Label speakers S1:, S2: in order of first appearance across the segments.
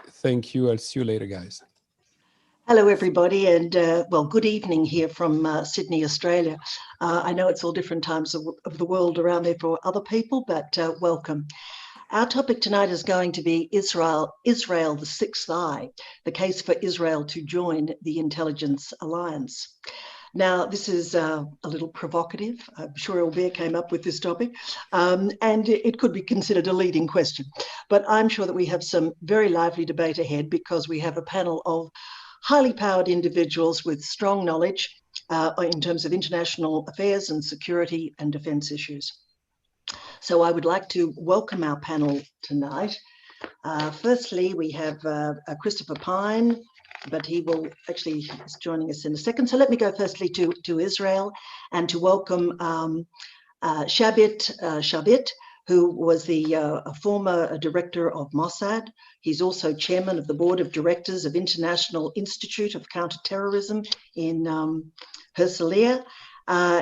S1: Thank you. I'll see you later, guys.
S2: Hello, everybody, and well, good evening here from Sydney, Australia. I know it's all different times of the world around there for other people, but welcome. Our topic tonight is going to be Israel, the Sixth Eye, the case for Israel to join the Intelligence Alliance. Now, this is a little provocative. I'm sure Albert came up with this topic, and it could be considered a leading question. But I'm sure that we have some very lively debate ahead because we have a panel of highly powered individuals with strong knowledge in terms of international affairs and security and defence issues. So I would like to welcome our panel tonight. Firstly, we have Christopher Pine, but he will actually is joining us in a second. So let me go firstly to Israel and to welcome Shabit, who was the former director of Mossad. He's also chairman of the board of directors of International Institute of Counterterrorism in Herzliya.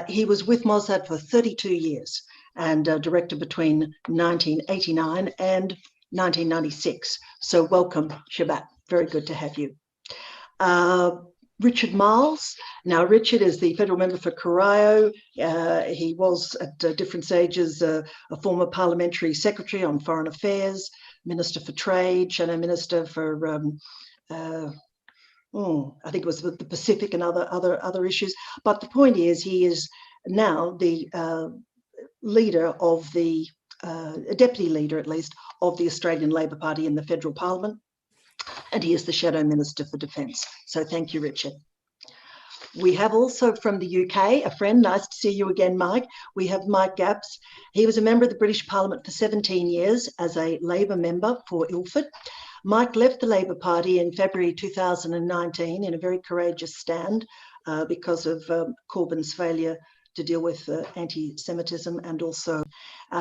S2: He was with Mossad for 32 years and director between 1989 and 1996. So welcome, Shabbat. Very good to have you. Richard Miles. Now, Richard is the federal member for Corio. He was at different stages a former parliamentary secretary on foreign affairs, minister for trade, shadow minister for, I think it was the Pacific and other issues. But the point is, he is now the leader of the, deputy leader at least, of the Australian Labor Party in the federal parliament. And he is the Shadow Minister for Defence. So thank you, Richard. We have also from the UK, a friend, nice to see you again, Mike. We have Mike Gapps. He was a member of the British Parliament for 17 years as a Labor member for Ilford. Mike left the Labor Party in February 2019 in a very courageous stand because of Corbyn's failure to deal with anti-Semitism, and also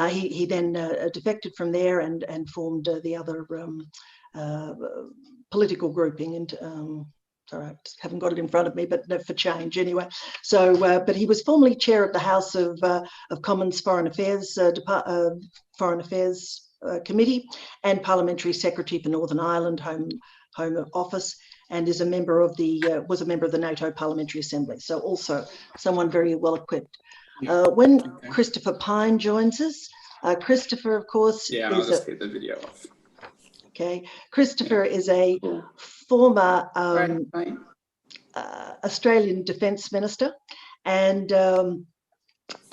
S2: he then defected from there and formed the other political grouping, and sorry, I just haven't got it in front of me, but no, for change anyway. So, but he was formerly chair of the House of Commons Foreign Affairs Committee and parliamentary secretary for Northern Ireland Home Office, and is a member of the was a member of the NATO Parliamentary Assembly. So also someone very well equipped. When Christopher Pine joins us, Christopher, of course,
S3: I'll just get the video off.
S2: Okay, Christopher is a former Australian Defence Minister, and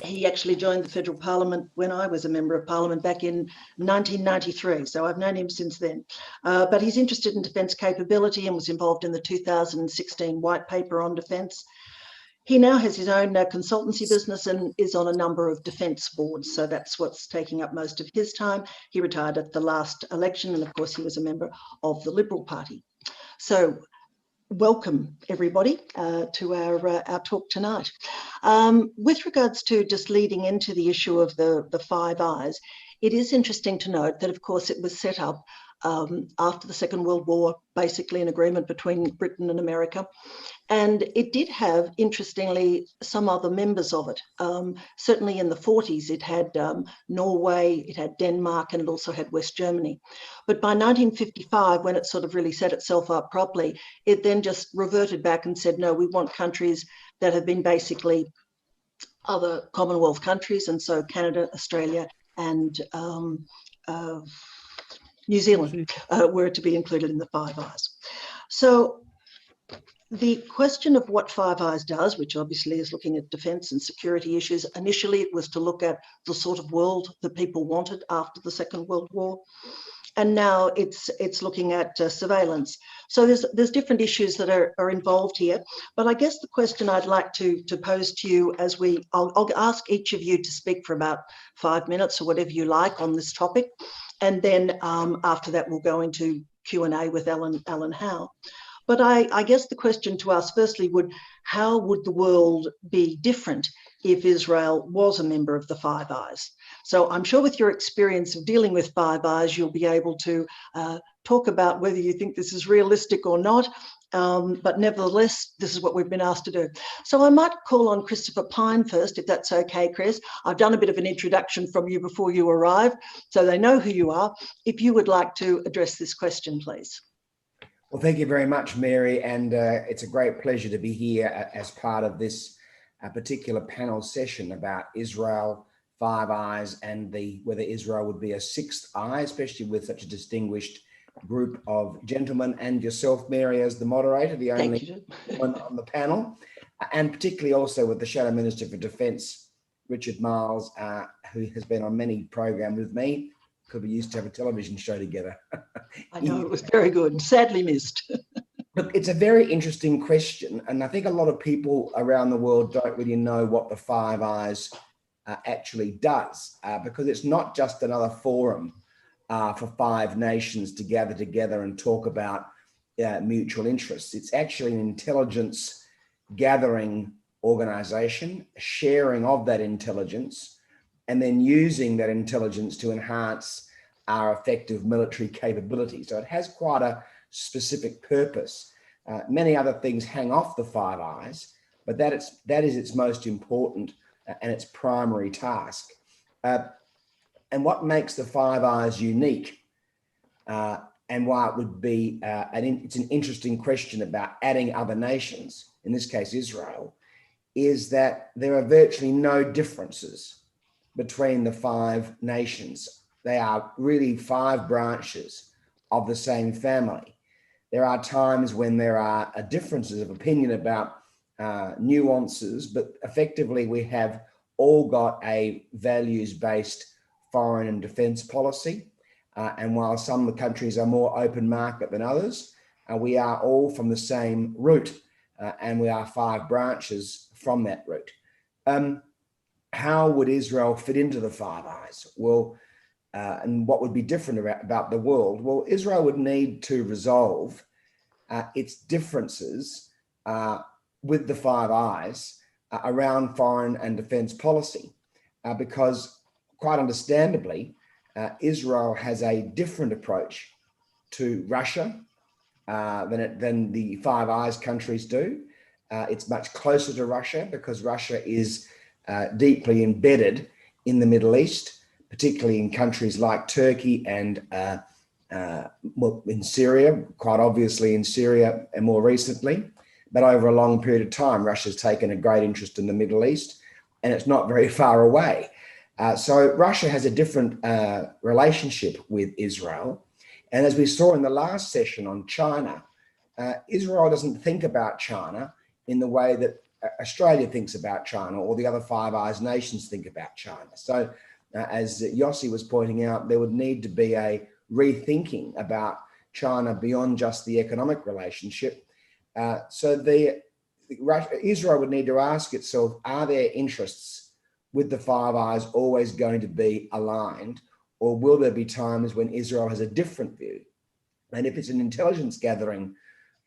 S2: he actually joined the Federal Parliament when I was a Member of Parliament back in 1993, so I've known him since then. But he's interested in defence capability and was involved in the 2016 White Paper on Defence. He now has his own consultancy business and is on a number of defence boards, so that's what's taking up most of his time. He retired at the last election, and of course he was a member of the Liberal Party. So welcome everybody to our talk tonight. With regards to just leading into the issue of the Five Eyes, it is interesting to note that of course it was set up after the Second World War, basically an agreement between Britain and America. And it did have, interestingly, some other members of it. Certainly in the 40s, it had Norway, it had Denmark, and it also had West Germany. But by 1955, when it sort of really set itself up properly, it then just reverted back and said, no, we want countries that have been basically other Commonwealth countries. And so Canada, Australia, and New Zealand were to be included in the Five Eyes. So the question of what Five Eyes does, which obviously is looking at defence and security issues, initially it was to look at the sort of world that people wanted after the Second World War. And now it's looking at surveillance. So there's different issues that are involved here. But I guess the question I'd like to pose to you as I'll ask each of you to speak for about 5 minutes or whatever you like on this topic. And then after that, we'll go into Q&A with Alan Howe. But I guess the question to us firstly how would the world be different if Israel was a member of the Five Eyes? So I'm sure with your experience of dealing with Five Eyes, you'll be able to talk about whether you think this is realistic or not. But nevertheless, this is what we've been asked to do. So I might call on Christopher Pine first, if that's okay, Chris. I've done a bit of an introduction from you before you arrived, so they know who you are. If you would like to address this question, please.
S3: Well, thank you very much, Mary, and it's a great pleasure to be here as part of this particular panel session about Israel, Five Eyes, and whether Israel would be a sixth eye, especially with such a distinguished group of gentlemen, and yourself, Mary, as the moderator, the only one on the panel, and particularly also with the Shadow Minister for Defence, Richard Miles, who has been on many programs with me. Could we used to have a television show together?
S2: I know, it was very good, sadly missed.
S3: Look, it's a very interesting question, and I think a lot of people around the world don't really know what the Five Eyes actually does, because it's not just another forum for five nations to gather together and talk about mutual interests. It's actually an intelligence gathering organization, sharing of that intelligence, and then using that intelligence to enhance our effective military capability. So it has quite a specific purpose. Many other things hang off the Five Eyes, but that is its most important and its primary task. And what makes the Five Eyes unique, and why it would be, it's an interesting question about adding other nations, in this case Israel, is that there are virtually no differences between the five nations. They are really five branches of the same family. There are times when there are differences of opinion about nuances, but effectively we have all got a values-based foreign and defence policy. And while some countries are more open market than others, we are all from the same root, and we are five branches from that root. How would Israel fit into the Five Eyes? Well, and what would be different about the world? Well, Israel would need to resolve its differences with the Five Eyes around foreign and defence policy, because quite understandably, Israel has a different approach to Russia than the Five Eyes countries do. It's much closer to Russia because Russia is deeply embedded in the Middle East, particularly in countries like Turkey and in Syria, quite obviously in Syria and more recently. But over a long period of time, Russia's taken a great interest in the Middle East, and it's not very far away. So Russia has a different relationship with Israel. And as we saw in the last session on China, Israel doesn't think about China in the way that Australia thinks about China or the other Five Eyes nations think about China. So as Yossi was pointing out, there would need to be a rethinking about China beyond just the economic relationship. So Israel would need to ask itself, are their interests with the Five Eyes always going to be aligned, or will there be times when Israel has a different view? And if it's an intelligence gathering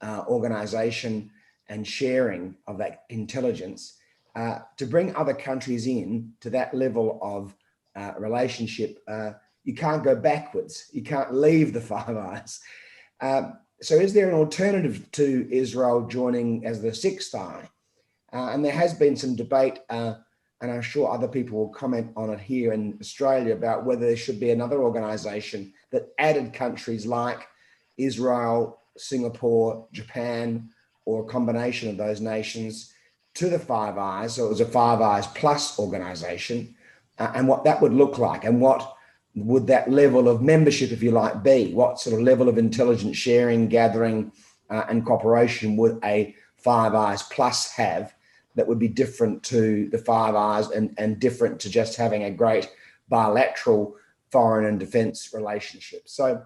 S3: organization and sharing of that intelligence, to bring other countries in to that level of relationship, you can't go backwards. You can't leave the Five Eyes. So is there an alternative to Israel joining as the sixth eye? And there has been some debate, and I'm sure other people will comment on it here in Australia, about whether there should be another organization that added countries like Israel, Singapore, Japan, or a combination of those nations to the Five Eyes. So it was a Five Eyes Plus organization, and what that would look like, and what would that level of membership, if you like, be? What sort of level of intelligence sharing, gathering, and cooperation would a Five Eyes Plus have that would be different to the Five Eyes and different to just having a great bilateral foreign and defence relationship? So,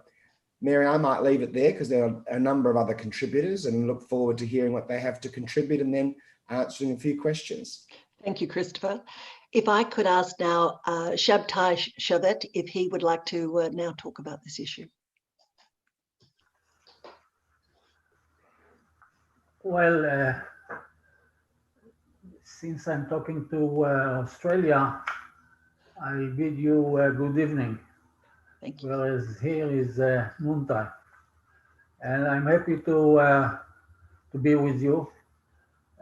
S3: Mary, I might leave it there because there are a number of other contributors, and look forward to hearing what they have to contribute and then answering a few questions.
S2: Thank you, Christopher. If I could ask now Shabtai Shavet if he would like to now talk about this issue.
S4: Well, since I'm talking to Australia, I bid you good evening,
S2: Thank you.
S4: whereas here is noontime. And I'm happy to be with you.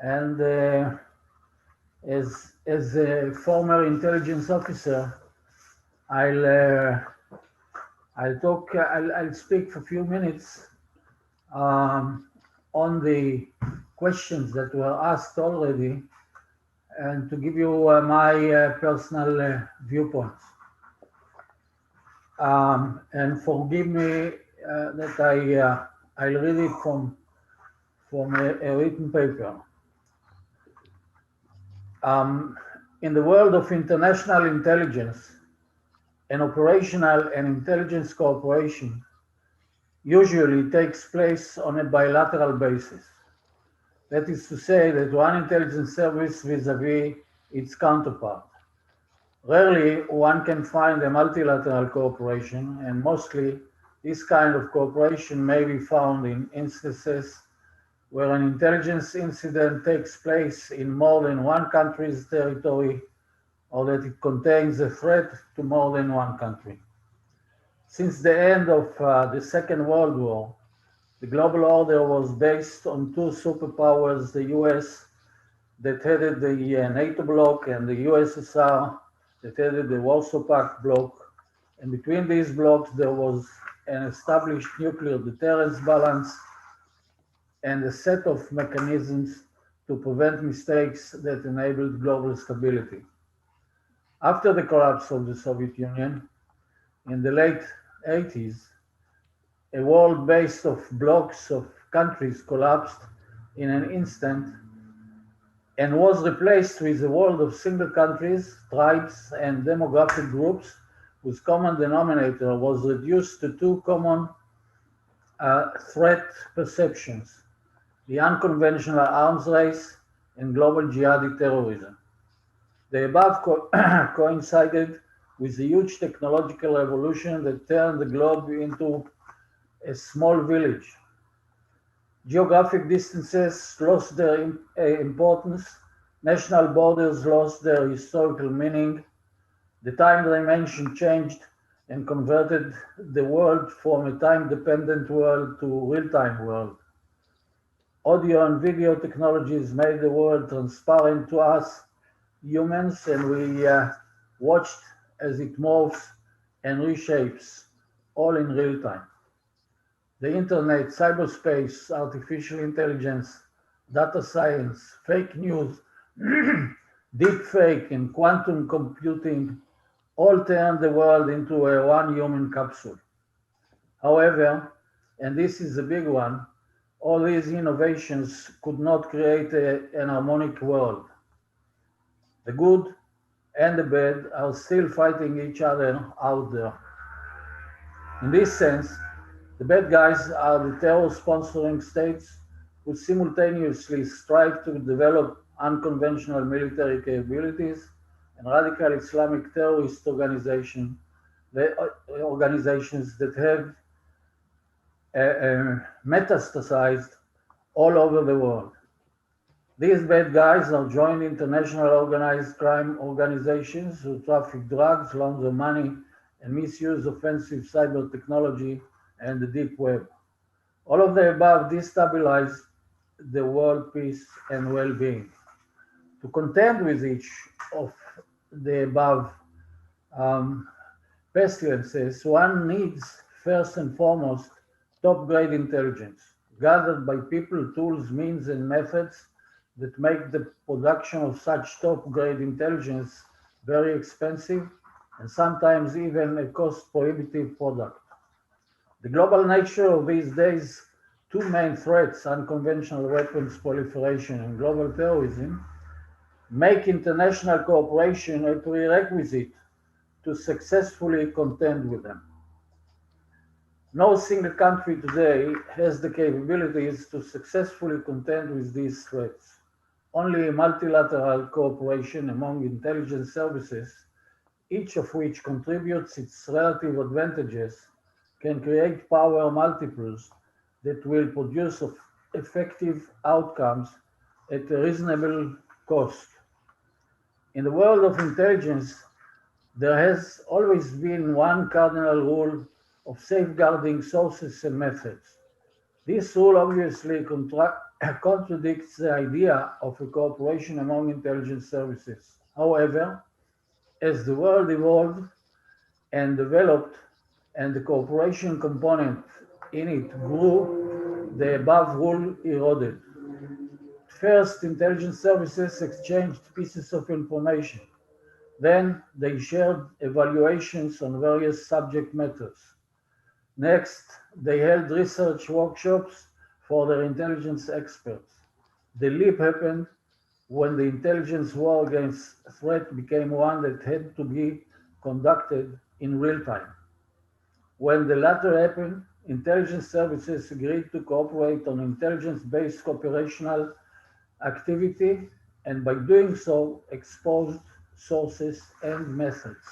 S4: And as a former intelligence officer, I'll speak for a few minutes on the questions that were asked already, and to give you my personal viewpoints. And forgive me that I'll read it from a written paper. In the world of international intelligence, an operational and intelligence cooperation usually takes place on a bilateral basis. That is to say that one intelligence service vis-à-vis its counterpart. Rarely one can find a multilateral cooperation, and mostly this kind of cooperation may be found in instances where an intelligence incident takes place in more than one country's territory, or that it contains a threat to more than one country. Since the end of the Second World War, the global order was based on two superpowers, the US that headed the NATO bloc and the USSR that headed the Warsaw Pact bloc. And between these blocs, there was an established nuclear deterrence balance and a set of mechanisms to prevent mistakes that enabled global stability. After the collapse of the Soviet Union in the late 80s, a world based of blocks of countries collapsed in an instant and was replaced with a world of single countries, tribes, and demographic groups whose common denominator was reduced to two common threat perceptions: the unconventional arms race and global jihadi terrorism. The above coincided with the huge technological revolution that turned the globe into a small village. Geographic distances lost their importance, national borders lost their historical meaning, the time dimension changed and converted the world from a time-dependent world to a real-time world. Audio and video technologies made the world transparent to us humans, and we watched as it morphs and reshapes, all in real time. The internet, cyberspace, artificial intelligence, data science, fake news, deep fake, and quantum computing all turned the world into a one human capsule. However, and this is a big one, all these innovations could not create an harmonic world. The good and the bad are still fighting each other out there. In this sense, the bad guys are the terror-sponsoring states who simultaneously strive to develop unconventional military capabilities, and radical Islamic terrorist organizations that have metastasized all over the world. These bad guys are joined international organized crime organizations who traffic drugs, launder money, and misuse offensive cyber technology and the deep web. All of the above destabilize the world peace and well-being. To contend with each of the above pestilences, one needs first and foremost top-grade intelligence, gathered by people, tools, means, and methods that make the production of such top-grade intelligence very expensive and sometimes even a cost-prohibitive product. The global nature of these days' two main threats, unconventional weapons proliferation and global terrorism, make international cooperation a prerequisite to successfully contend with them. No single country today has the capabilities to successfully contend with these threats. Only multilateral cooperation among intelligence services, each of which contributes its relative advantages, can create power multiples that will produce effective outcomes at a reasonable cost. In the world of intelligence, there has always been one cardinal rule of safeguarding sources and methods. This rule obviously contradicts the idea of a cooperation among intelligence services. However, as the world evolved and developed and the cooperation component in it grew, the above rule eroded. First, intelligence services exchanged pieces of information. Then they shared evaluations on various subject matters. Next, they held research workshops for their intelligence experts. The leap happened when the intelligence war against threat became one that had to be conducted in real time. When the latter happened, intelligence services agreed to cooperate on intelligence-based operational activity, and by doing so, exposed sources and methods.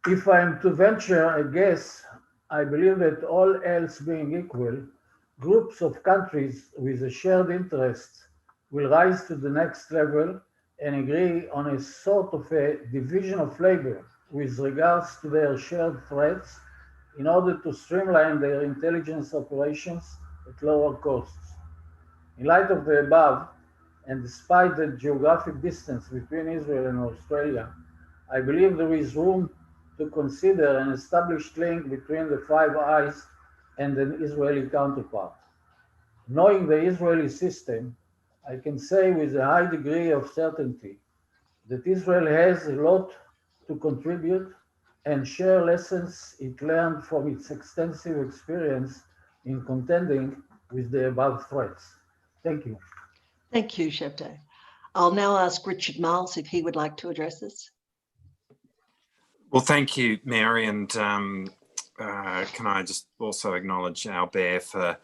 S4: If I'm to venture a guess, I believe that all else being equal, groups of countries with a shared interest will rise to the next level and agree on a sort of a division of labor with regards to their shared threats in order to streamline their intelligence operations at lower costs. In light of the above, and despite the geographic distance between Israel and Australia, I believe there is room to consider an established link between the Five Eyes and an Israeli counterpart. Knowing the Israeli system, I can say with a high degree of certainty that Israel has a lot to contribute and share lessons it learned from its extensive experience in contending with the above threats. Thank you.
S2: Thank you, Shabtai. I'll now ask Richard Miles if he would like to address this.
S5: Well, thank you, Mary, and can I just also acknowledge Albert for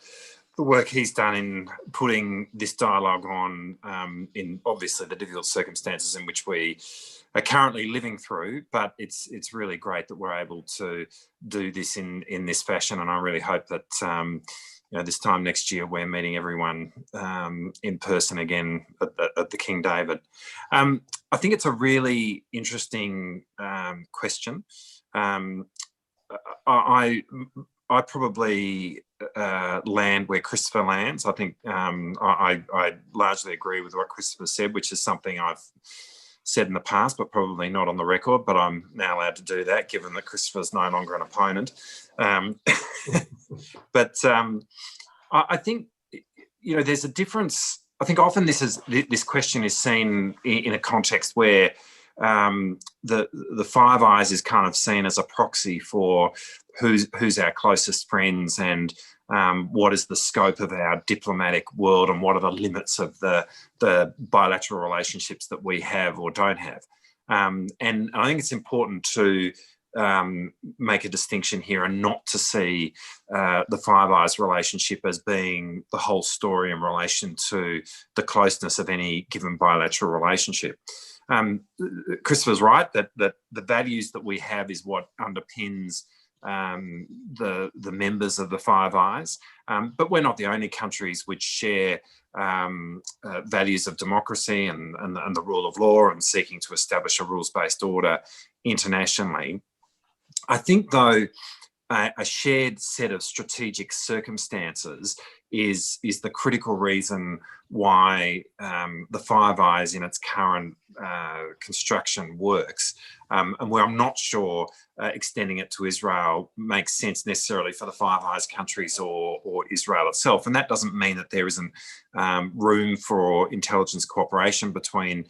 S5: the work he's done in putting this dialogue on in obviously the difficult circumstances in which we are currently living through, but it's really great that we're able to do this in this fashion, and I really hope that this time next year we're meeting everyone in person again at the King David. I think it's a really interesting question. I probably land where Christopher lands. I think I largely agree with what Christopher said, which is something I've said in the past, but probably not on the record, but I'm now allowed to do that given that Christopher's no longer an opponent. But I think, there's a difference. I think often this question is seen in a context where the Five Eyes is kind of seen as a proxy for who's our closest friends and what is the scope of our diplomatic world and what are the limits of the bilateral relationships that we have or don't have. And I think it's important to make a distinction here and not to see the Five Eyes relationship as being the whole story in relation to the closeness of any given bilateral relationship. Christopher's right that the values that we have is what underpins the members of the Five Eyes, but we're not the only countries which share values of democracy and the rule of law and seeking to establish a rules-based order internationally. I think, though, a shared set of strategic circumstances is the critical reason why the Five Eyes in its current construction works, and where I'm not sure extending it to Israel makes sense necessarily for the Five Eyes countries or Israel itself. And that doesn't mean that there isn't room for intelligence cooperation between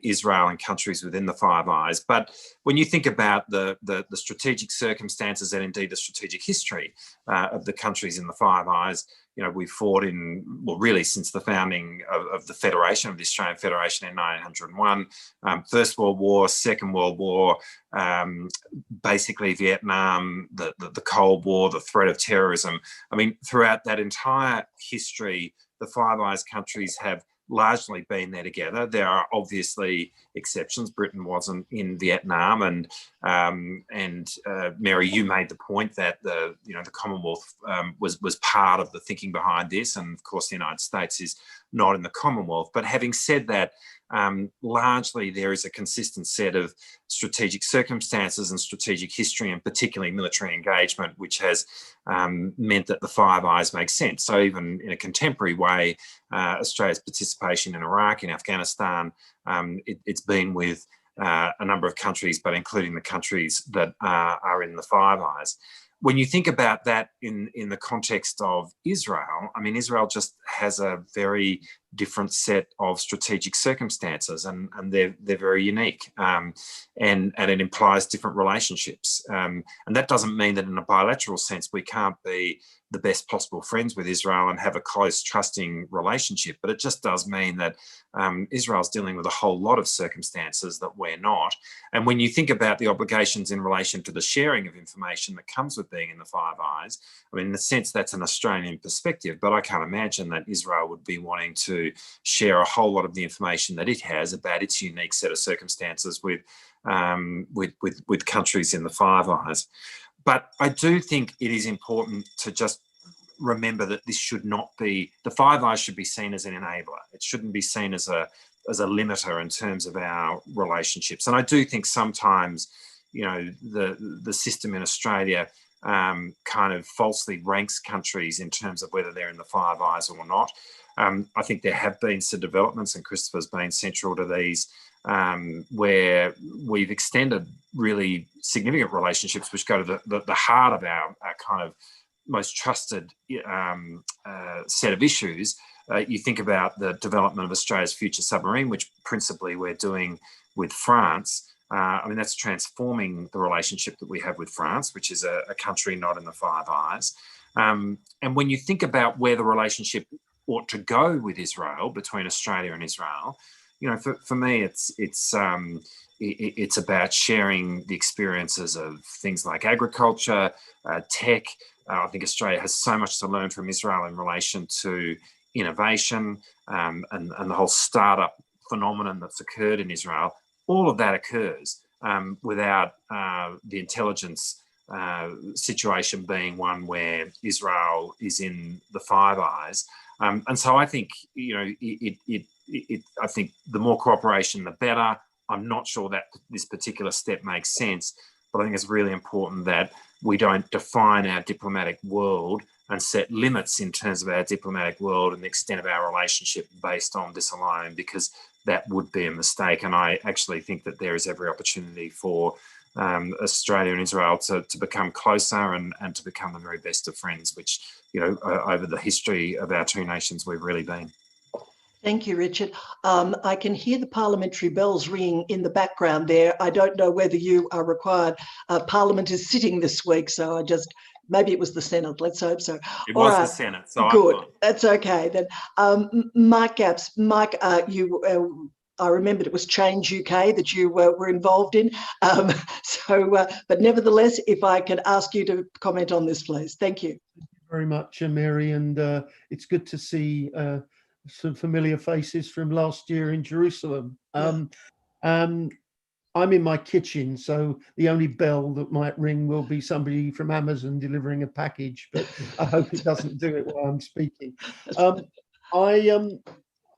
S5: Israel and countries within the Five Eyes. But when you think about the strategic circumstances and indeed the strategic history of the countries in the Five Eyes, we fought really since the founding of the Federation, of the Australian Federation in 1901, First World War, Second World War, basically Vietnam, the Cold War, the threat of terrorism. I mean, throughout that entire history, the Five Eyes countries have largely been there together. There are obviously exceptions. Britain wasn't in Vietnam, and Mary, you made the point that the Commonwealth was part of the thinking behind this, and of course the United States is not in the Commonwealth. But having said that, largely there is a consistent set of strategic circumstances and strategic history, and particularly military engagement, which has meant that the Five Eyes make sense. So even in a contemporary way, Australia's participation in Iraq, in Afghanistan, it's been with a number of countries, but including the countries that are in the Five Eyes. When you think about that in the context of Israel, I mean, Israel just has a very different set of strategic circumstances, and they're very unique, and it implies different relationships. And that doesn't mean that in a bilateral sense we can't be the best possible friends with Israel and have a close, trusting relationship, but it just does mean that Israel's dealing with a whole lot of circumstances that we're not. And when you think about the obligations in relation to the sharing of information that comes with being in the Five Eyes, I mean, in a sense, that's an Australian perspective, but I can't imagine that Israel would be wanting to share a whole lot of the information that it has about its unique set of circumstances with countries in the Five Eyes. But I do think it is important to just remember that this should not be, the Five Eyes should be seen as an enabler. It shouldn't be seen as a limiter in terms of our relationships. And I do think sometimes, the system in Australia kind of falsely ranks countries in terms of whether they're in the Five Eyes or not. I think there have been some developments, and Christopher's been central to these, where we've extended really significant relationships which go to the heart of our kind of most trusted set of issues. You think about the development of Australia's future submarine, which principally we're doing with France. I mean, that's transforming the relationship that we have with France, which is a country not in the Five Eyes. And when you think about where the relationship ought to go with Israel, between Australia and Israel, for me, it's about sharing the experiences of things like agriculture, tech. I think Australia has so much to learn from Israel in relation to innovation, and the whole startup phenomenon that's occurred in Israel. All of that occurs without the intelligence situation being one where Israel is in the Five Eyes. And so I think, I think the more cooperation, the better. I'm not sure that this particular step makes sense, but I think it's really important that we don't define our diplomatic world and set limits in terms of our diplomatic world and the extent of our relationship based on this alone, because that would be a mistake. And I actually think that there is every opportunity for Australia and Israel to become closer and to become the very best of friends, which, over the history of our two nations, we've really been.
S2: Thank you, Richard. I can hear the parliamentary bells ringing in the background there. I don't know whether you are required. Parliament is sitting this week, so maybe it was the Senate. Let's hope so.
S5: It was the Senate, so
S2: good. That's okay then. Mike Gapps, Mike, I remembered it was Change UK that you were involved in. But nevertheless, if I could ask you to comment on this, please. Thank you.
S6: Thank you very much, Mary, and it's good to see some familiar faces from last year in Jerusalem. I'm in my kitchen, so the only bell that might ring will be somebody from Amazon delivering a package, but I hope it doesn't do it while I'm speaking.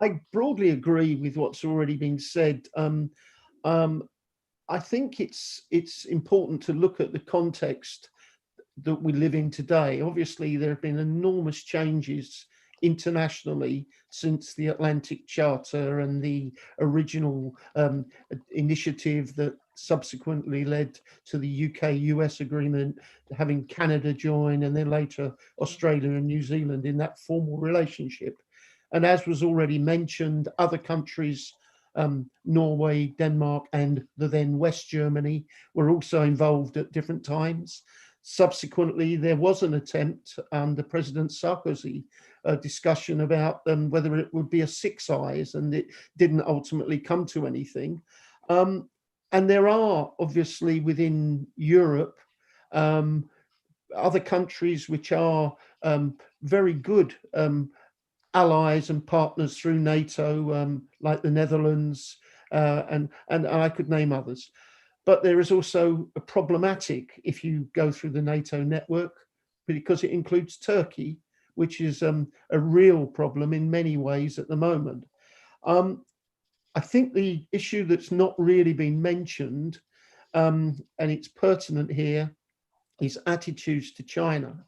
S6: I broadly agree with what's already been said. I think it's important to look at the context that we live in today. Obviously, there have been enormous changes internationally since the Atlantic Charter and the original initiative that subsequently led to the UK-US agreement, having Canada join, and then later Australia and New Zealand in that formal relationship. And as was already mentioned, other countries, Norway, Denmark, and the then West Germany, were also involved at different times. Subsequently, there was an attempt under President Sarkozy, a discussion about whether it would be a Six Eyes, and it didn't ultimately come to anything. And there are obviously within Europe other countries which are very good allies and partners through NATO, like the Netherlands, and I could name others. But there is also a problematic if you go through the NATO network, because it includes Turkey, which is a real problem in many ways at the moment. I think the issue that's not really been mentioned, and it's pertinent here, is attitudes to China.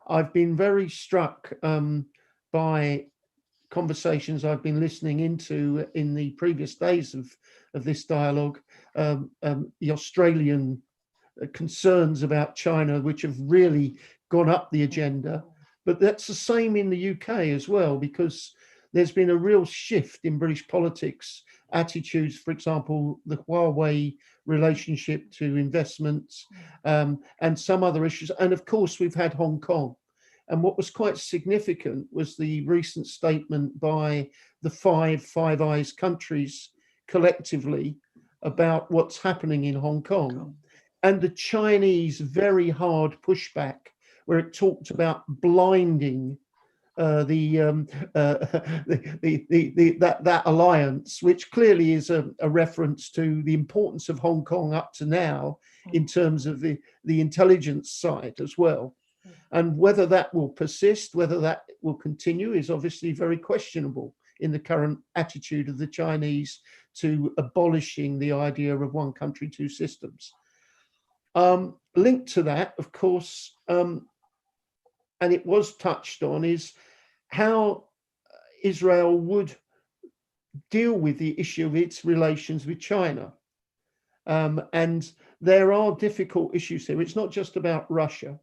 S6: I've been very struck by conversations I've been listening into in the previous days of this dialogue, the Australian concerns about China, which have really gone up the agenda. But that's the same in the UK as well, because there's been a real shift in British politics, attitudes, for example, the Huawei relationship to investments, and some other issues. And of course, we've had Hong Kong. And what was quite significant was the recent statement by the Five Eyes countries collectively about what's happening in Hong Kong, and the Chinese very hard pushback, where it talked about blinding that alliance, which clearly is a reference to the importance of Hong Kong up to now in terms of the intelligence side as well. And whether that will persist, whether that will continue, is obviously very questionable in the current attitude of the Chinese to abolishing the idea of one country, two systems. Linked to that, of course, and it was touched on, is how Israel would deal with the issue of its relations with China. And there are difficult issues here. It's not just about Russia.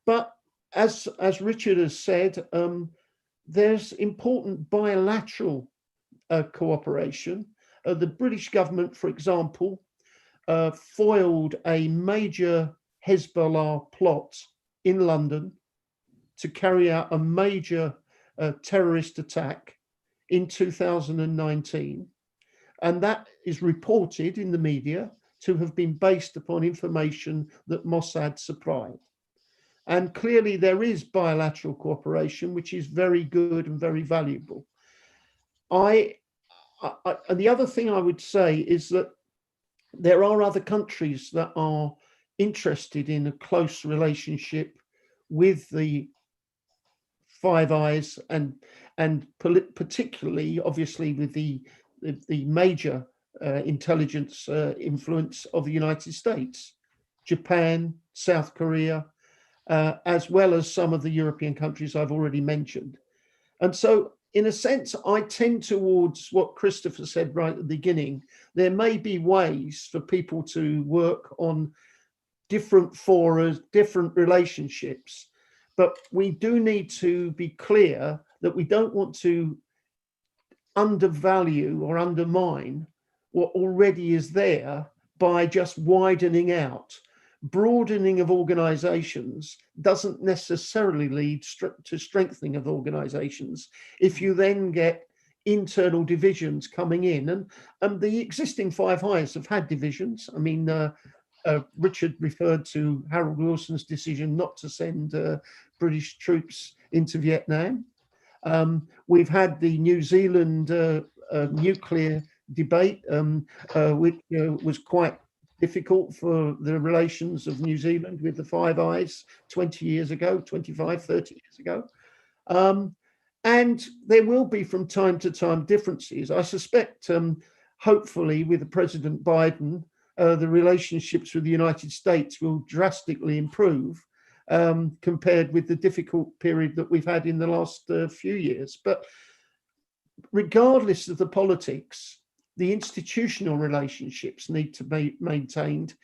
S6: But as Richard has said, there's important bilateral cooperation. The British government, for example, foiled a major Hezbollah plot in London to carry out a major terrorist attack in 2019. And that is reported in the media to have been based upon information that Mossad supplied. And clearly there is bilateral cooperation, which is very good and very valuable. And the other thing I would say is that there are other countries that are interested in a close relationship with the Five Eyes, and particularly, obviously, with the major intelligence influence of the United States, Japan, South Korea, as well as some of the European countries I've already mentioned. And so, in a sense, I tend towards what Christopher said right at the beginning. There may be ways for people to work on different forums, different relationships, but we do need to be clear that we don't want to undervalue or undermine what already is there by just widening out. Broadening of organizations doesn't necessarily lead to strengthening of organizations if you then get internal divisions coming in. And the existing Five Eyes have had divisions. I mean, Richard referred to Harold Wilson's decision not to send British troops into Vietnam. We've had the New Zealand nuclear debate, which was quite difficult for the relations of New Zealand with the Five Eyes 20 years ago, 25, 30 years ago. And there will be from time to time differences. I suspect, hopefully with President Biden, the relationships with the United States will drastically improve compared with the difficult period that we've had in the last few years. But regardless of the politics, the institutional relationships need to be maintained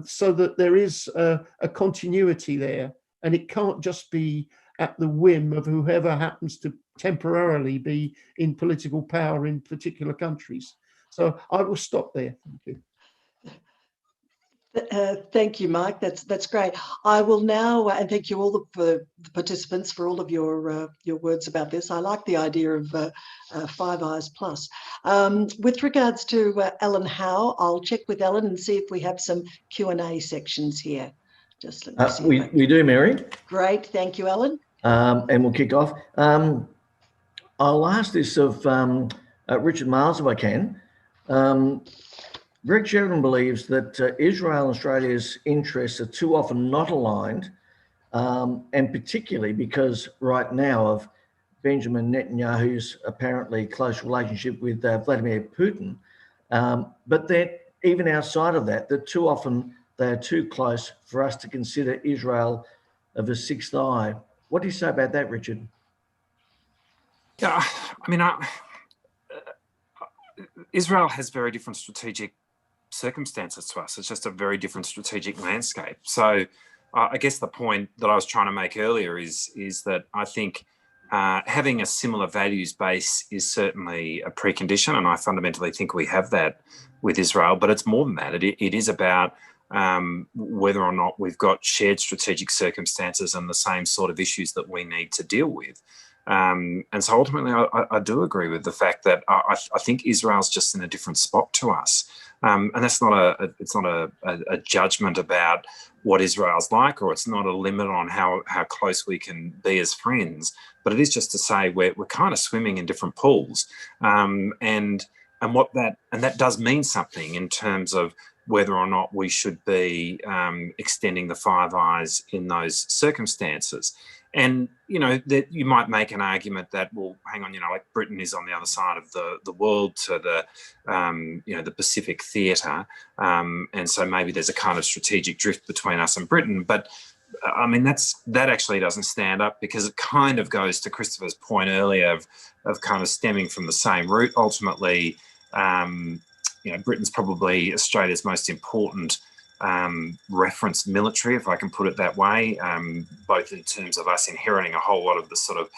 S6: so that there is a continuity there, and it can't just be at the whim of whoever happens to temporarily be in political power in particular countries. So I will stop there. Thank you.
S2: Thank you, Mike. That's great. I will now, and thank you all the participants for all of your words about this. I like the idea of Five Eyes Plus. With regards to Alan Howe, I'll check with Alan and see if we have some Q&A sections here. Just let me see.
S7: We do, Mary.
S2: Great, thank you, Alan.
S7: And we'll kick off. I'll ask this of Richard Miles if I can. Greg Sheridan believes that Israel and Australia's interests are too often not aligned, and particularly because right now of Benjamin Netanyahu's apparently close relationship with Vladimir Putin. But that even outside of that, that too often they are too close for us to consider Israel of a sixth eye. What do you say about that, Richard?
S5: Yeah, I mean, Israel has very different strategic circumstances to us. It's just a very different strategic landscape. So I guess the point that I was trying to make earlier is that I think having a similar values base is certainly a precondition, and I fundamentally think we have that with Israel, but it's more than that. It is about whether or not we've got shared strategic circumstances and the same sort of issues that we need to deal with. And so ultimately, I do agree with the fact that I think Israel's just in a different spot to us. And that's not it's not a judgment about what Israel's like, or it's not a limit on how close we can be as friends, but it is just to say we're kind of swimming in different pools. And that does mean something in terms of whether or not we should be extending the Five Eyes in those circumstances. And, that you might make an argument that, well, hang on, like Britain is on the other side of the world to the Pacific theatre. And so maybe there's a kind of strategic drift between us and Britain. But I mean, that actually doesn't stand up, because it kind of goes to Christopher's point earlier of kind of stemming from the same root. Ultimately, Britain's probably Australia's most important reference military, if I can put it that way, both in terms of us inheriting a whole lot of the sort of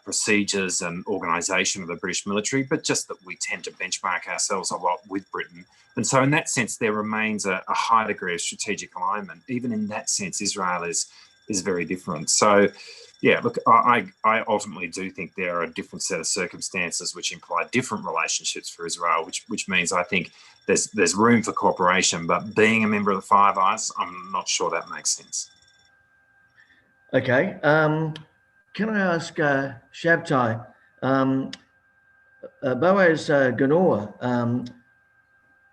S5: procedures and organisation of the British military, but just that we tend to benchmark ourselves a lot with Britain. And so in that sense, there remains a high degree of strategic alignment. Even in that sense, Israel is very different. So, yeah, look, I ultimately do think there are a different set of circumstances which imply different relationships for Israel, which means I think there's room for cooperation, but being a member of the Five Eyes, I'm not sure that makes sense.
S7: Okay. Can I ask Shabtai, Boaz Ganor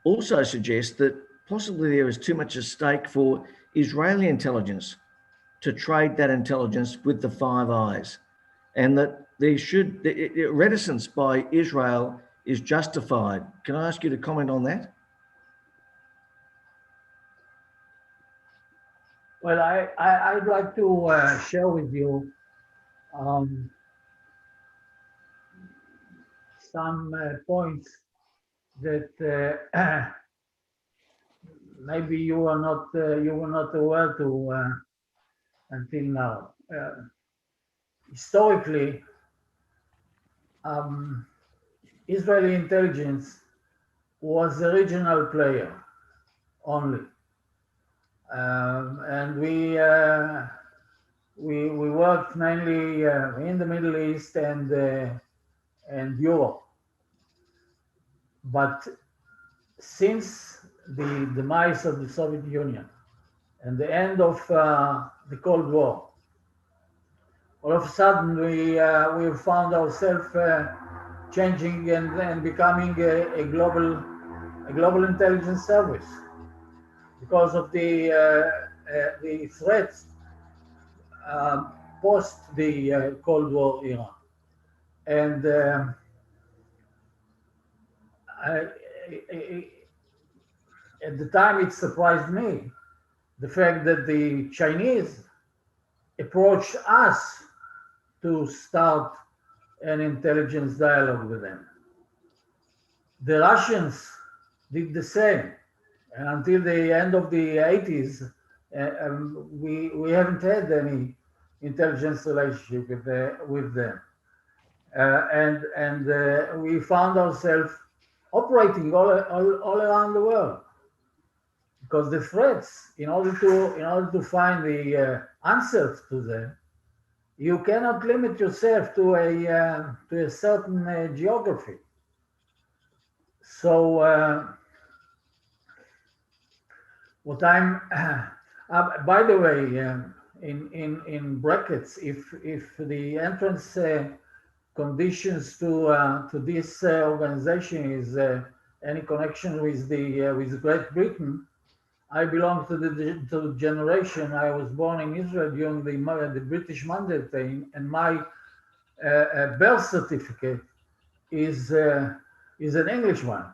S7: also suggests that possibly there is too much at stake for Israeli intelligence to trade that intelligence with the Five Eyes, and that reticence by Israel is justified. Can I ask you to comment on that?
S4: Well, I'd like to share with you some points that maybe you were not aware to until now. Historically, Israeli intelligence was a regional player only, and we worked mainly in the Middle East and Europe. But since the demise of the Soviet Union and the end of the Cold War, all of a sudden we found ourselves changing and becoming a global intelligence service because of the threats post the Cold War era. And at the time, it surprised me the fact that the Chinese approached us to start an intelligence dialogue with them. The Russians did the same, and until the end of the 80s, we haven't had any intelligence relationship with them, and we found ourselves operating all around the world, because the threats, in order to find the answers to them, you cannot limit yourself to a certain geography. So what I'm by the way, in brackets, if the entrance conditions to this organization is any connection with with Great Britain. I belong to the generation. I was born in Israel during the British Mandate, and my birth certificate is an English one.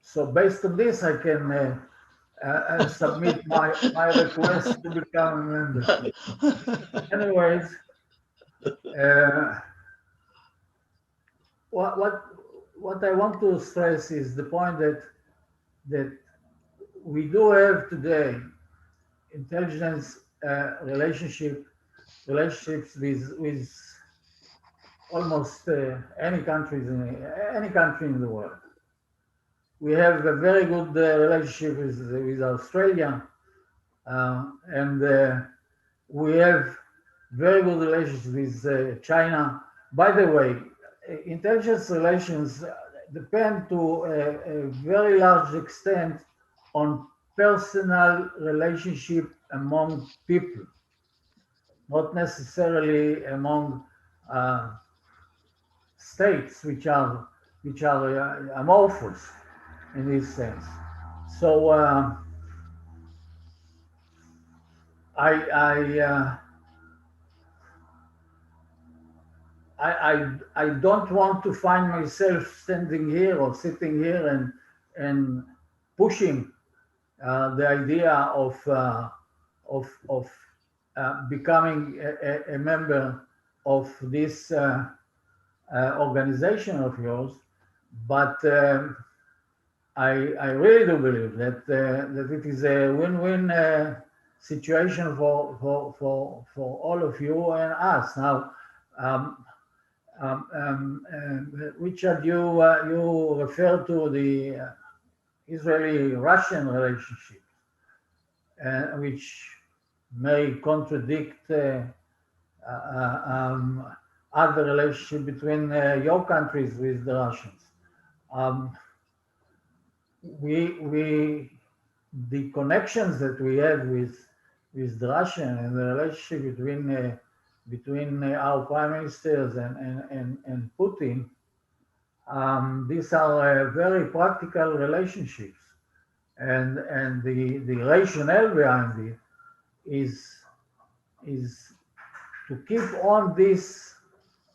S4: So based on this, I can submit my request to become a member. Anyways, what I want to stress is the point that we do have today intelligence relationships with almost any country in the world. We have a very good relationship with Australia, and we have very good relations with China. By the way, intelligence relations depend to a very large extent on personal relationship among people, not necessarily among states, which are amorphous in this sense. So I don't want to find myself standing here or sitting here and pushing the idea of becoming a member of this organization of yours, but I really do believe that it is a win-win situation for all of you and us. Now, Richard, you refer to the Israeli-Russian relationship, which may contradict other relationship between your countries with the Russians. The connections that we have with the Russian and the relationship between our prime ministers and Putin, these are very practical relationships, and the rationale behind it is to keep on these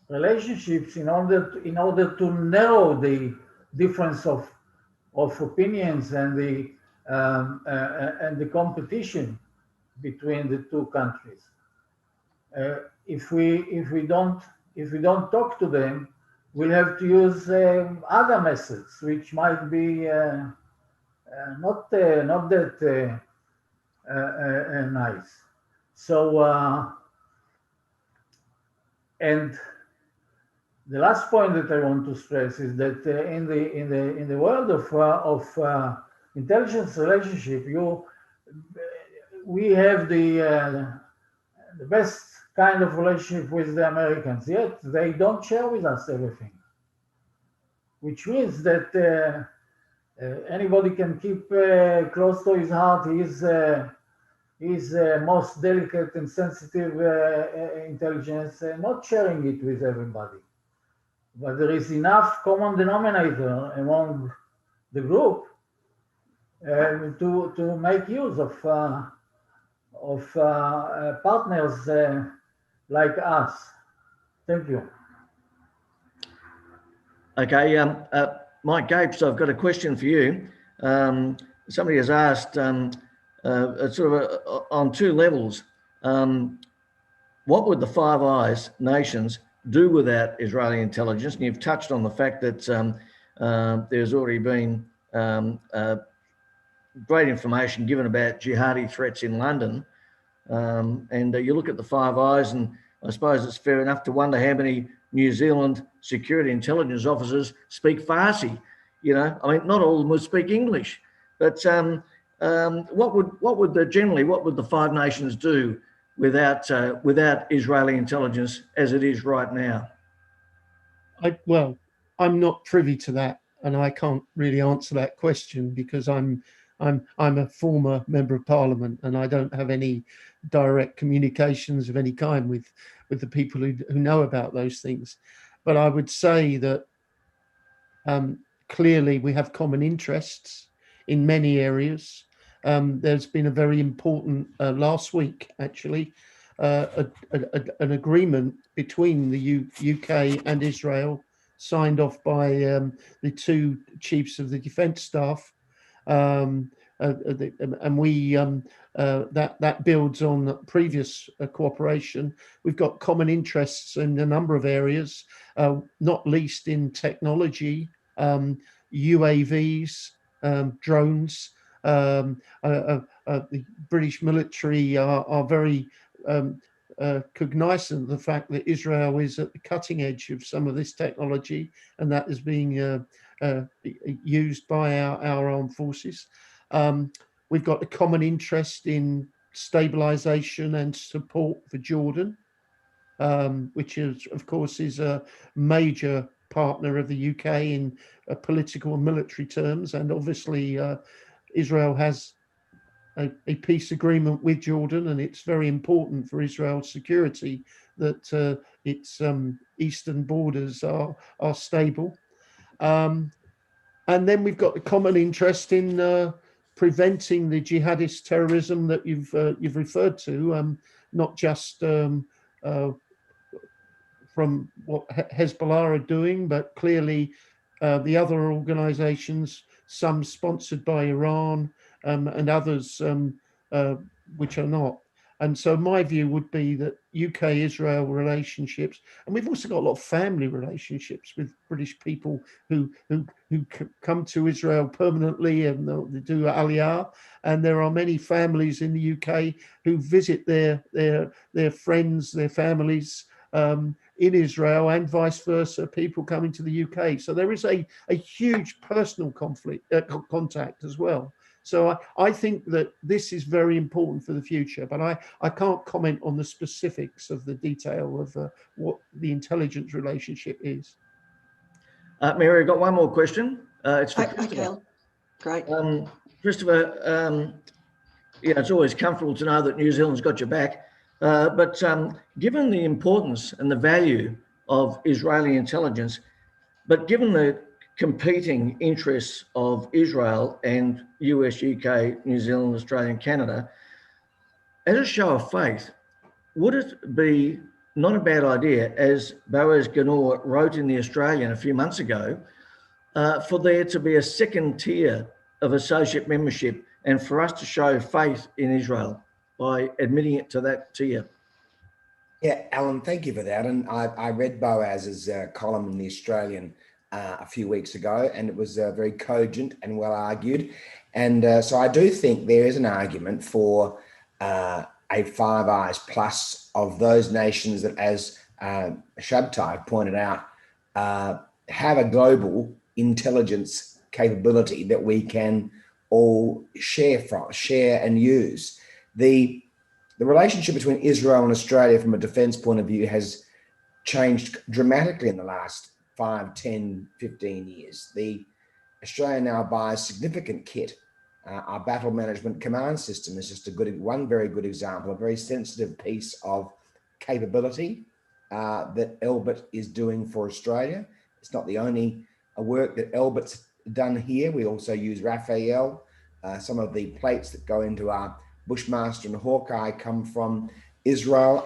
S4: relationships in order to narrow the difference of opinions and the competition between the two countries. If we don't talk to them, we'll have to use other methods, which might be not that nice. So and the last point that I want to stress is that in the world of intelligence relationship, we have the best kind of relationship with the Americans. Yet they don't share with us everything, which means that anybody can keep close to his heart his most delicate and sensitive intelligence, not sharing it with everybody. But there is enough common denominator among the group to make use of partners like us. Thank you.
S7: Okay, Mike Gapes, I've got a question for you. Somebody has asked, sort of on two levels, what would the Five Eyes nations do without Israeli intelligence? And you've touched on the fact that there's already been great information given about jihadi threats in London. And you look at the Five Eyes, and I suppose it's fair enough to wonder how many New Zealand security intelligence officers speak Farsi. You know, I mean, not all of them would speak English, but what would the Five Nations do without Israeli intelligence as it is right now?
S6: Well, I'm not privy to that, and I can't really answer that question because I'm a former member of Parliament, and I don't have any direct communications of any kind with the people who know about those things. but I would say that clearly we have common interests in many areas. There's been a very important, last week actually, an agreement between the UK and Israel signed off by the two chiefs of the defence staff. And we that builds on previous cooperation. We've got common interests in a number of areas, not least in technology, UAVs, drones. The British military are very cognizant of the fact that Israel is at the cutting edge of some of this technology, and that is being used by our armed forces. We've got a common interest in stabilization and support for Jordan, which is, of course, is a major partner of the UK in political and military terms. And obviously, Israel has a peace agreement with Jordan, and it's very important for Israel's security that its eastern borders are stable. And then we've got a common interest in preventing the jihadist terrorism that you've referred to, not just from what Hezbollah are doing, but clearly the other organizations, some sponsored by Iran and others which are not. And so my view would be that UK-Israel relationships, and we've also got a lot of family relationships with British people who come to Israel permanently and they do Aliyah, and there are many families in the UK who visit their friends, their families in Israel, and vice versa, people coming to the UK. So there is a huge personal contact as well. So I think that this is very important for the future, but I can't comment on the specifics of the detail of what the intelligence relationship is.
S7: Mary, I've got one more question. It's for
S2: Okay, great.
S7: Christopher, yeah, it's always comfortable to know that New Zealand's got your back. But given the importance and the value of Israeli intelligence, but given the competing interests of Israel and US, UK, New Zealand, Australia, and Canada, as a show of faith, would it be not a bad idea, as Boaz Ganor wrote in The Australian a few months ago, for there to be a second tier of associate membership and for us to show faith in Israel by admitting it to that tier?
S3: Yeah, Alan, thank you for that. And I read Boaz's column in The Australian a few weeks ago, and it was very cogent and well argued. And so I do think there is an argument for a Five Eyes plus of those nations that, as Shabtai pointed out, have a global intelligence capability that we can all share and use. The relationship between Israel and Australia from a defence point of view has changed dramatically in the last 5, 10, 15 years. Australia now buys significant kit. Our battle management command system is just one very good example, a very sensitive piece of capability that Elbit is doing for Australia. It's not the only work that Elbit's done here. We also use Raphael. Some of the plates that go into our Bushmaster and Hawkeye come from Israel.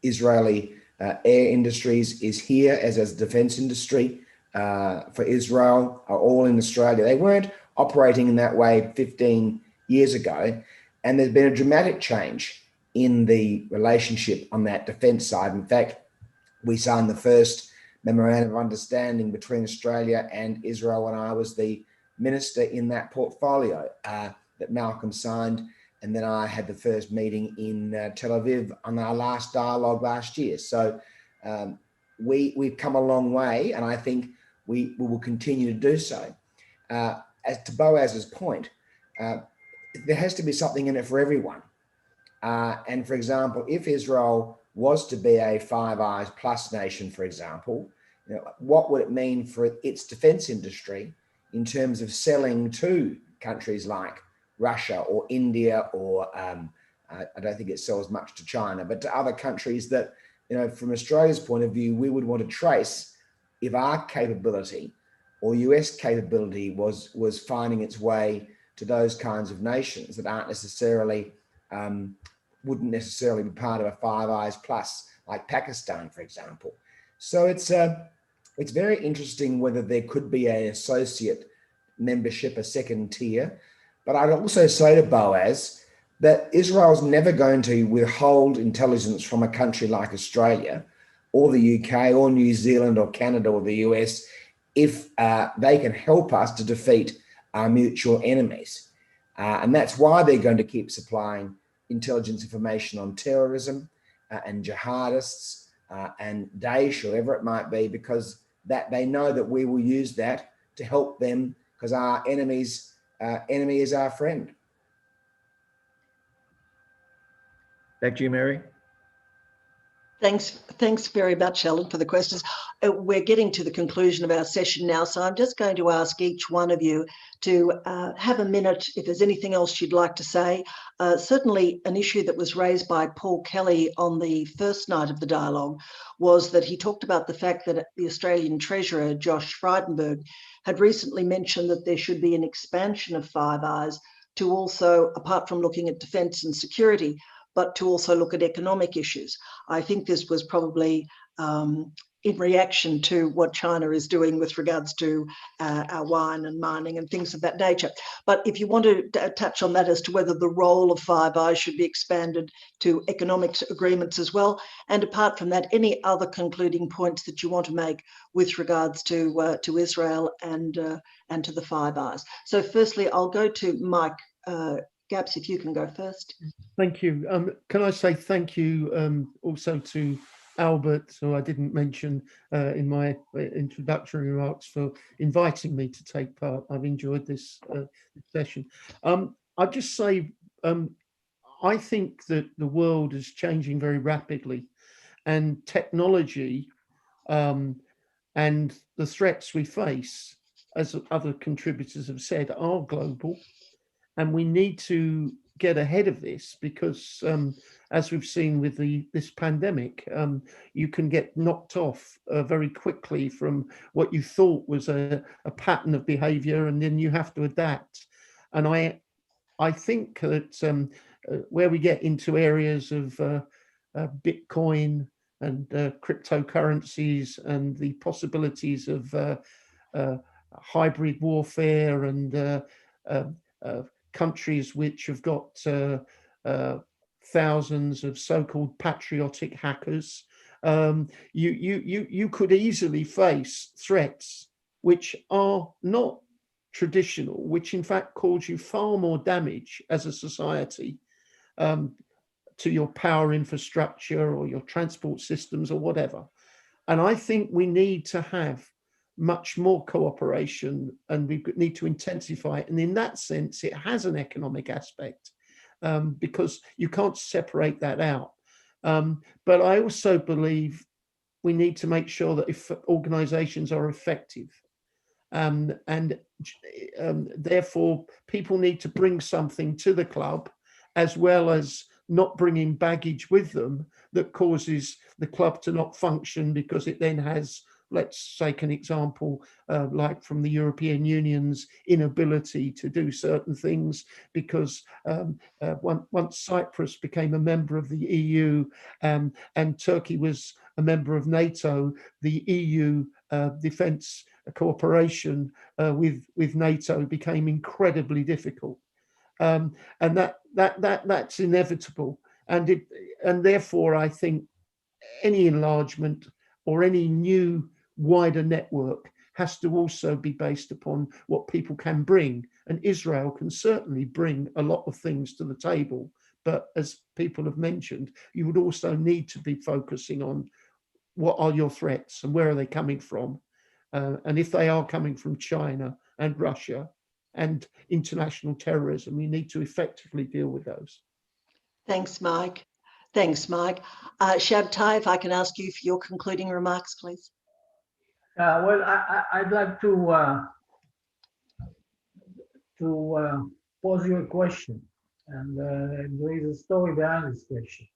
S3: Israeli air industries is here, as a defense industry for Israel, are all in Australia. They weren't operating in that way 15 years ago. And there's been a dramatic change in the relationship on that defense side. In fact, we signed the first memorandum of understanding between Australia and Israel when I was the minister in that portfolio that Malcolm signed. And then I had the first meeting in Tel Aviv on our last dialogue last year. So we've come a long way, and I think we will continue to do so. As to Boaz's point, there has to be something in it for everyone. And for example, if Israel was to be a Five Eyes plus nation, for example, what would it mean for its defense industry in terms of selling to countries like Russia or India, or I don't think it sells much to China, but to other countries that, from Australia's point of view, we would want to trace if our capability or US capability was finding its way to those kinds of nations that aren't necessarily, wouldn't necessarily be part of a Five Eyes Plus, like Pakistan, for example. So it's very interesting whether there could be an associate membership, a second tier. But I'd also say to Boaz that Israel's never going to withhold intelligence from a country like Australia or the UK or New Zealand or Canada or the US if they can help us to defeat our mutual enemies. And that's why they're going to keep supplying intelligence information on terrorism and jihadists and Daesh, whoever it might be, because that they know that we will use that to help them, because our enemy is our friend.
S7: Back to you, Mary.
S2: Thanks very much, Alan, for the questions. We're getting to the conclusion of our session now, so I'm just going to ask each one of you to have a minute if there's anything else you'd like to say. Certainly an issue that was raised by Paul Kelly on the first night of the dialogue was that he talked about the fact that the Australian Treasurer, Josh Frydenberg, had recently mentioned that there should be an expansion of Five Eyes to also, apart from looking at defence and security, but to also look at economic issues. I think this was probably in reaction to what China is doing with regards to our wine and mining and things of that nature. But if you want to touch on that as to whether the role of Five Eyes should be expanded to economic agreements as well, and apart from that, any other concluding points that you want to make with regards to Israel and to the Five Eyes. So firstly, I'll go to Mike. Gaps, if you can go first.
S6: Thank you. Can I say thank you also to Albert, who I didn't mention in my introductory remarks, for inviting me to take part. I've enjoyed this session. I'd just say I think that the world is changing very rapidly, and technology and the threats we face, as other contributors have said, are global. And we need to get ahead of this because, as we've seen with this pandemic, you can get knocked off very quickly from what you thought was a pattern of behavior, and then you have to adapt. And I think that where we get into areas of Bitcoin and cryptocurrencies and the possibilities of hybrid warfare and countries which have got thousands of so-called patriotic hackers, you could easily face threats which are not traditional, which in fact cause you far more damage as a society to your power infrastructure or your transport systems or whatever. And I think we need to have much more cooperation, and we need to intensify it. And in that sense, it has an economic aspect because you can't separate that out. But I also believe we need to make sure that if organizations are effective, and therefore people need to bring something to the club, as well as not bringing baggage with them that causes the club to not function, because it then has, let's take an example, like from the European Union's inability to do certain things, because once Cyprus became a member of the EU and Turkey was a member of NATO, the EU defence cooperation with NATO became incredibly difficult, and that's inevitable. And therefore, I think any enlargement or any new wider network has to also be based upon what people can bring. And Israel can certainly bring a lot of things to the table. But as people have mentioned, you would also need to be focusing on what are your threats and where are they coming from? And if they are coming from China and Russia and international terrorism, you need to effectively deal with those.
S2: Thanks, Mike. Thanks, Mike. Shabtai, if I can ask you for your concluding remarks, please.
S4: Well, I'd like to pose you a question, and there is a story behind this question.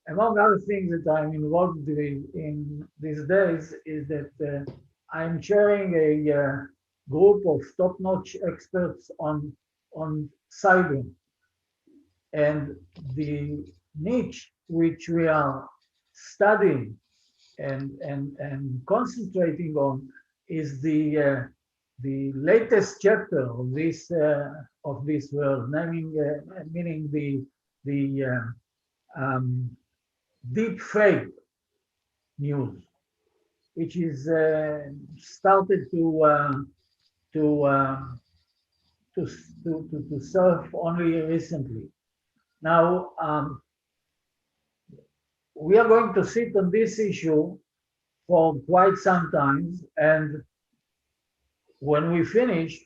S4: Among other things that I'm involved in these days is that I'm chairing a group of top-notch experts on cyber, and the niche which we are studying and concentrating on is the latest chapter of this world, meaning the deep fake news, which is started to surf only recently. Now, we are going to sit on this issue for quite some time, and when we finish,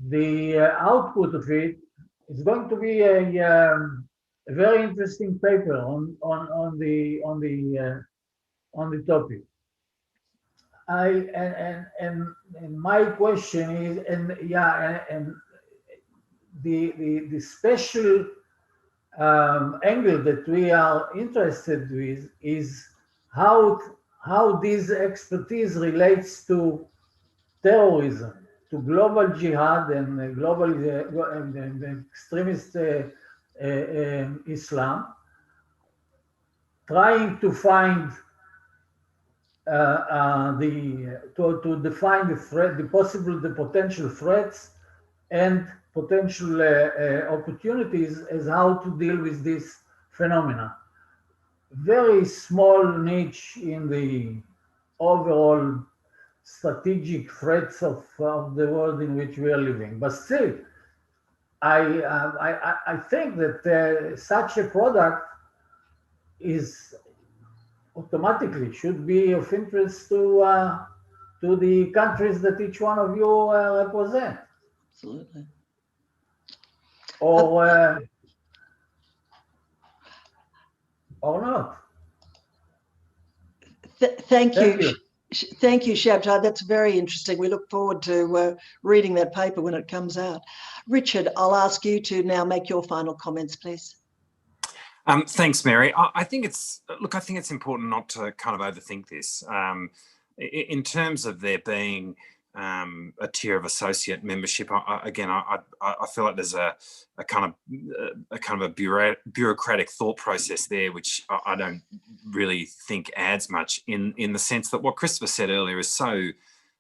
S4: the output of it is going to be a very interesting paper on the topic. And my question is, and the special angle that we are interested with is how this expertise relates to terrorism, to global jihad and global and extremist Islam, trying to find to define the threat, the potential threats and potential opportunities as how to deal with this phenomena. Very small niche in the overall strategic threats of the world in which we are living. But still, I think that such a product is automatically should be of interest to the countries that each one of you represent.
S2: Absolutely.
S4: Or not.
S2: Thank you. Thank you, Shabtai. That's very interesting. We look forward to reading that paper when it comes out. Richard, I'll ask you to now make your final comments, please.
S5: Thanks, Mary. I think it's important not to kind of overthink this. In terms of there being a tier of associate membership, I feel like there's a kind of a bureaucratic thought process there, which I don't really think adds much in the sense that what Christopher said earlier is so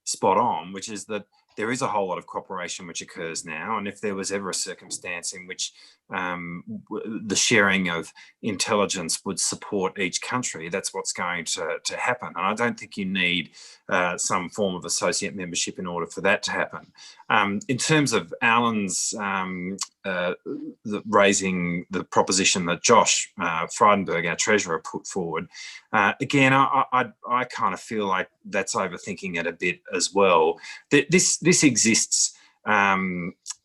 S5: spot on, which is that there is a whole lot of cooperation which occurs now, and if there was ever a circumstance in which the sharing of intelligence would support each country, that's what's going to happen. And I don't think you need some form of associate membership in order for that to happen. In terms of Alan's raising the proposition that Josh Frydenberg, our treasurer, put forward, again, I kind of feel like that's overthinking it a bit as well. This exists.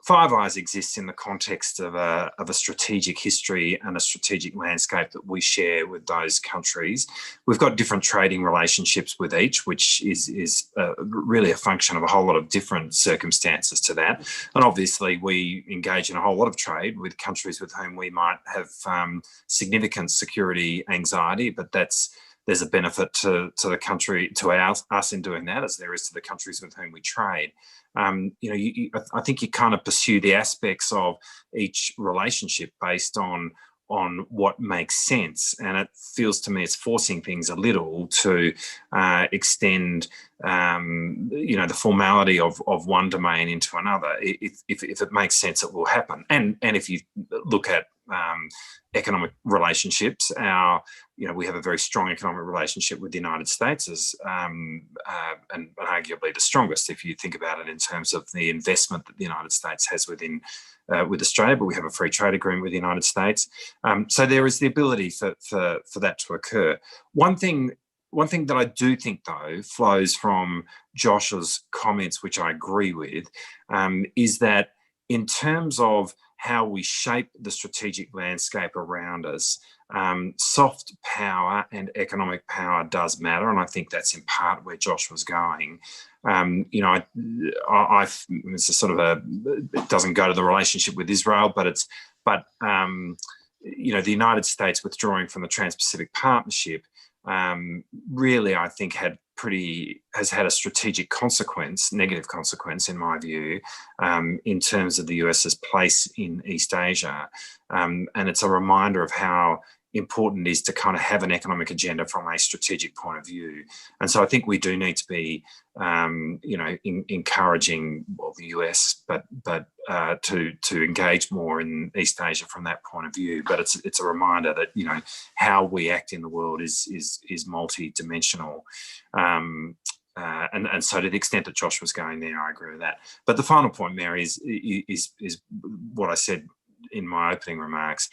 S5: Five Eyes exists in the context of a strategic history and a strategic landscape that we share with those countries. We've got different trading relationships with each, which is really a function of a whole lot of different circumstances to that. And obviously we engage in a whole lot of trade with countries with whom we might have significant security anxiety, but there's a benefit to the country, to us in doing that, as there is to the countries with whom we trade. I think you kind of pursue the aspects of each relationship based on what makes sense, and it feels to me it's forcing things a little to extend the formality of one domain into another. If it makes sense, it will happen. And if you look at economic relationships, we have a very strong economic relationship with the United States, and arguably the strongest if you think about it in terms of the investment that the United States has with Australia, but we have a free trade agreement with the United States. So there is the ability for that to occur. One thing that I do think, though, flows from Josh's comments, which I agree with, is that in terms of how we shape the strategic landscape around us, soft power and economic power does matter, and I think that's in part where Josh was going. It's a sort of it doesn't go to the relationship with Israel, but the United States withdrawing from the Trans-Pacific Partnership really, I think, had has had a strategic consequence, negative consequence, in my view, in terms of the US's place in East Asia. And it's a reminder of how important it is to kind of have an economic agenda from a strategic point of view. And so I think we do need to be, encouraging, well, the US, but to engage more in East Asia from that point of view. But it's a reminder that, how we act in the world is multi-dimensional. And so to the extent that Josh was going there, I agree with that. But the final point, Mary, is what I said in my opening remarks.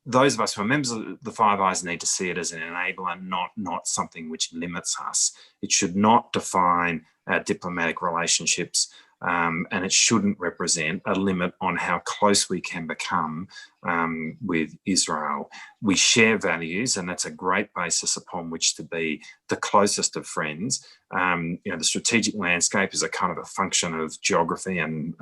S5: Those of us who are members of the Five Eyes, need to see it as an enabler, not something which limits us. It should not define our diplomatic relationships, and it shouldn't represent a limit on how close we can become with Israel. We share values, and that's a great basis upon which to be the closest of friends. The strategic landscape is a kind of a function of geography and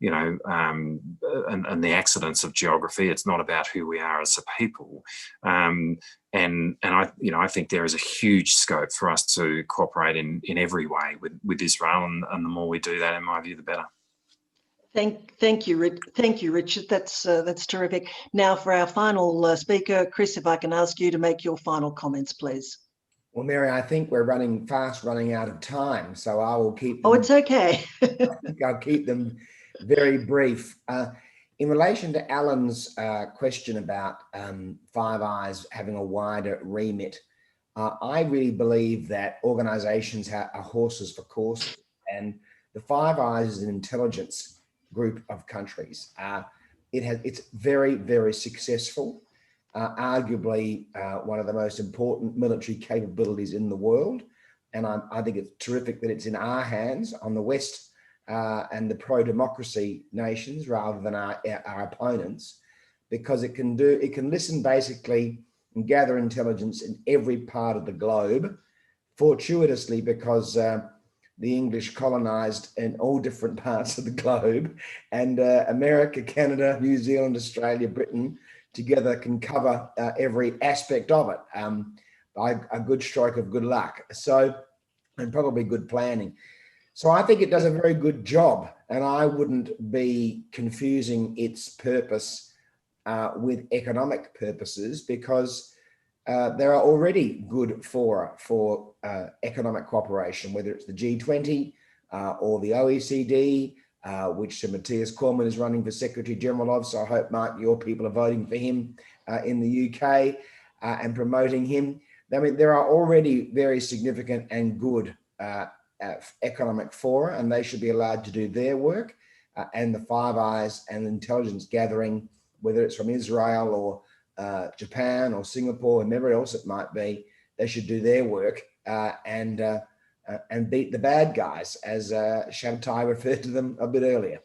S5: the accidents of geography. It's not about who we are as a people. And I think there is a huge scope for us to cooperate in every way with Israel, and the more we do that, in my view, the better.
S2: Thank you, Richard. That's terrific. Now for our final speaker, Chris, if I can ask you to make your final comments, please.
S3: Well, Mary, I think we're running out of time, so I will keep them,
S2: Oh, it's okay.
S3: I'll keep them very brief. In relation to Alan's question about Five Eyes having a wider remit, I really believe that organisations are horses for courses, and the Five Eyes is an intelligence group of countries. It's very, very successful. Arguably one of the most important military capabilities in the world. And I think it's terrific that it's in our hands on the West and the pro-democracy nations rather than our opponents, because it can listen basically and gather intelligence in every part of the globe, fortuitously because the English colonized in all different parts of the globe, and America, Canada, New Zealand, Australia, Britain, together can cover every aspect of it by a good stroke of good luck. So, and probably good planning. So I think it does a very good job, and I wouldn't be confusing its purpose with economic purposes, because there are already good fora for economic cooperation, whether it's the G20 or the OECD, which Matthias Cormann is running for Secretary General of. So I hope, Mark, your people are voting for him in the UK and promoting him. I mean, there are already very significant and good economic fora, and they should be allowed to do their work. And the Five Eyes and intelligence gathering, whether it's from Israel or Japan or Singapore, and wherever else it might be, they should do their work and beat the bad guys, as Shabtai referred to them a bit earlier.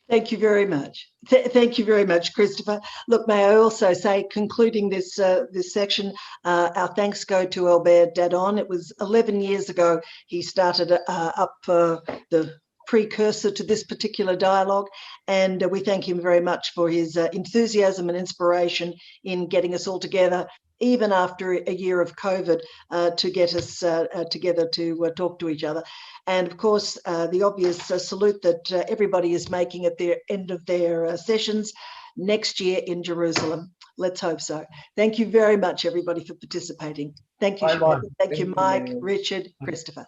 S2: Thank you very much. Thank you very much, Christopher. Look, may I also say, concluding this section, our thanks go to Albert Dadon. It was 11 years ago he started up the precursor to this particular dialogue, and we thank him very much for his enthusiasm and inspiration in getting us all together, even after a year of COVID, to get us together to talk to each other. And of course, the obvious salute that everybody is making at the end of their sessions next year in Jerusalem. Let's hope so. Thank you very much, everybody, for participating. Thank you,
S4: Bye-bye.
S2: Thank you, Mike,
S3: Thank you.
S2: Richard, Christopher.